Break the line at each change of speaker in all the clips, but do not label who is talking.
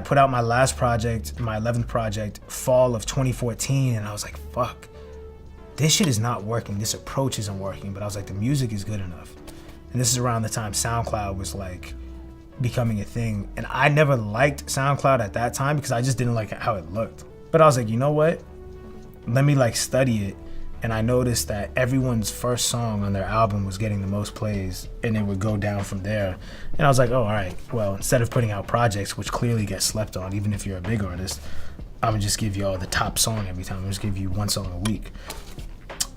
I put out my last project, my 11th project, fall of 2014, and I was like, fuck, this shit is not working. This approach isn't working. But I was like, the music is good enough. And this is around the time SoundCloud was like becoming a thing. And I never liked SoundCloud at that time because I just didn't like how it looked. But I was like, you know what? Let me like study it. And I noticed that everyone's first song on their album was getting the most plays, and it would go down from there. And I was like, oh, all right, well, instead of putting out projects, which clearly get slept on, even if you're a big artist, I'm gonna just give y'all the top song every time. I'm just give you one song a week.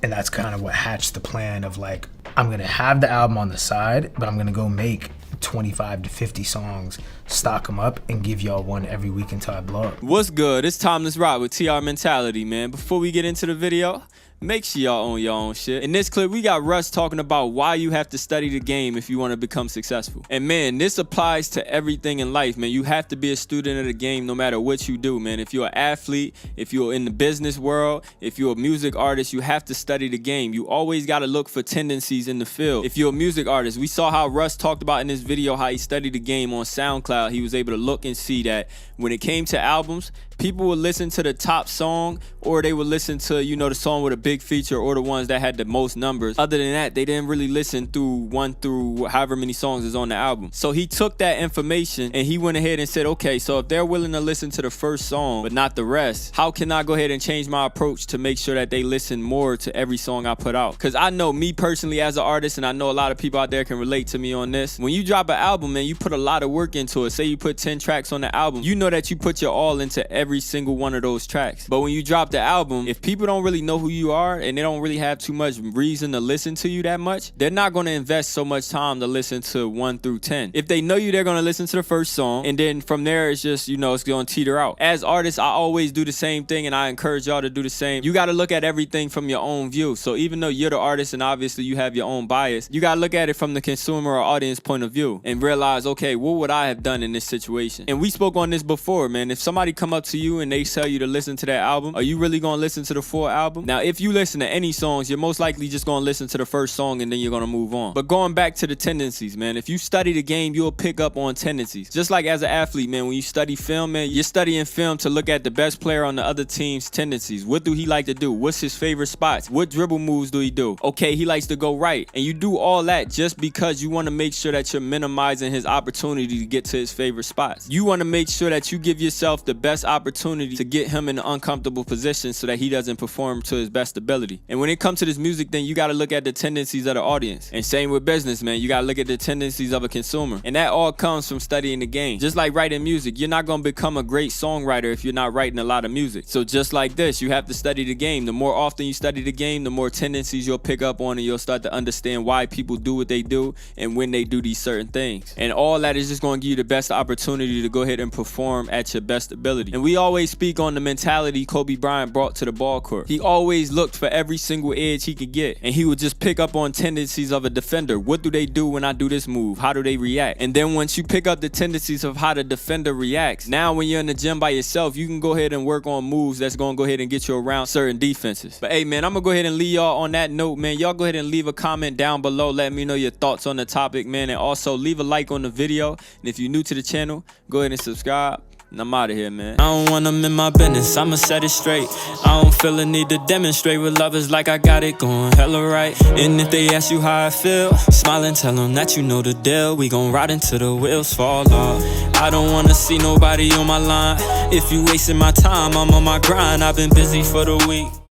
And that's kind of what hatched the plan of like, I'm gonna have the album on the side, but I'm gonna go make 25 to 50 songs, stock them up, and give y'all one every week until I blow up.
What's good? It's Timeless Rock with TR Mentality, man. Before we get into the video, make sure y'all own your own shit. In this clip, we got Russ talking about why you have to study the game if you want to become successful. And man, this applies to everything in life, man. You have to be a student of the game no matter what you do, man. If you're an athlete, if you're in the business world, if you're a music artist, you have to study the game. You always got to look for tendencies in the field. If you're a music artist, we saw how Russ talked about in this video how he studied the game on SoundCloud. He was able to look and see that when it came to albums, people would listen to the top song, or they would listen to, you know, the song with a big feature, or the ones that had the most numbers. Other than that, they didn't really listen through however many songs is on the album. So he took that information and he went ahead and said, okay, so if they're willing to listen to the first song but not the rest, how can I go ahead and change my approach to make sure that they listen more to every song I put out? Because I know me personally as an artist, and I know a lot of people out there can relate to me on this. When you drop an album, man, you put a lot of work into it. Say you put 10 tracks on the album, you know that you put your all into every single one of those tracks. But when you drop the album, if people don't really know who you are and they don't really have too much reason to listen to you that much, they're not going to invest so much time to listen to 1 through 10. If they know you, they're going to listen to the first song, and then from there it's just, you know, it's going to teeter out. As artists, I always do the same thing, and I encourage y'all to do the same. You got to look at everything from your own view. So even though you're the artist and obviously you have your own bias, you got to look at it from the consumer or audience point of view and realize, okay, what would I have done in this situation? And we spoke on this before, man. If somebody come up to you and they tell you to listen to that album, are you really going to listen to the full album? Now, if you listen to any songs, you're most likely just going to listen to the first song and then you're going to move on. But going back to the tendencies, man, if you study the game, you'll pick up on tendencies. Just like as an athlete, man, when you study film, man, you're studying film to look at the best player on the other team's tendencies. What do he like to do? What's his favorite spots? What dribble moves do he do? Okay, he likes to go right. And you do all that just because you want to make sure that you're minimizing his opportunity to get to his favorite spots. You want to make sure that you give yourself the best opportunity to get him in an uncomfortable position so that he doesn't perform to his best ability. And when it comes to this music, then you got to look at the tendencies of the audience. And same with business, man. You got to look at the tendencies of a consumer. And that all comes from studying the game. Just like writing music, you're not going to become a great songwriter if you're not writing a lot of music. So just like this, you have to study the game. The more often you study the game, the more tendencies you'll pick up on, and you'll start to understand why people do what they do and when they do these certain things. And all that is just going to give you the best opportunity to go ahead and perform at your best ability. And we always speak on the mentality Kobe Bryant brought to the ball court. He always looked for every single edge he could get, and he would just pick up on tendencies of a defender. What do they do when I do this move? How do they react? And then once you pick up the tendencies of how the defender reacts, now when you're in the gym by yourself, you can go ahead and work on moves that's going to go ahead and get you around certain defenses. But hey, man, I'm going to go ahead and leave y'all on that note, man. Y'all go ahead and leave a comment down below. Let me know your thoughts on the topic, man. And also leave a like on the video. And if you're new to the channel, go ahead and subscribe. And I'm out of here, man. I don't want them in my business, I'ma set it straight. I don't feel a need to demonstrate with lovers like I got it going hella right. And if they ask you how I feel, smile and tell them that you know the deal. We gon' ride until the wheels fall off. I don't wanna see nobody on my line. If you wasting my time, I'm on my grind. I've been busy for the week.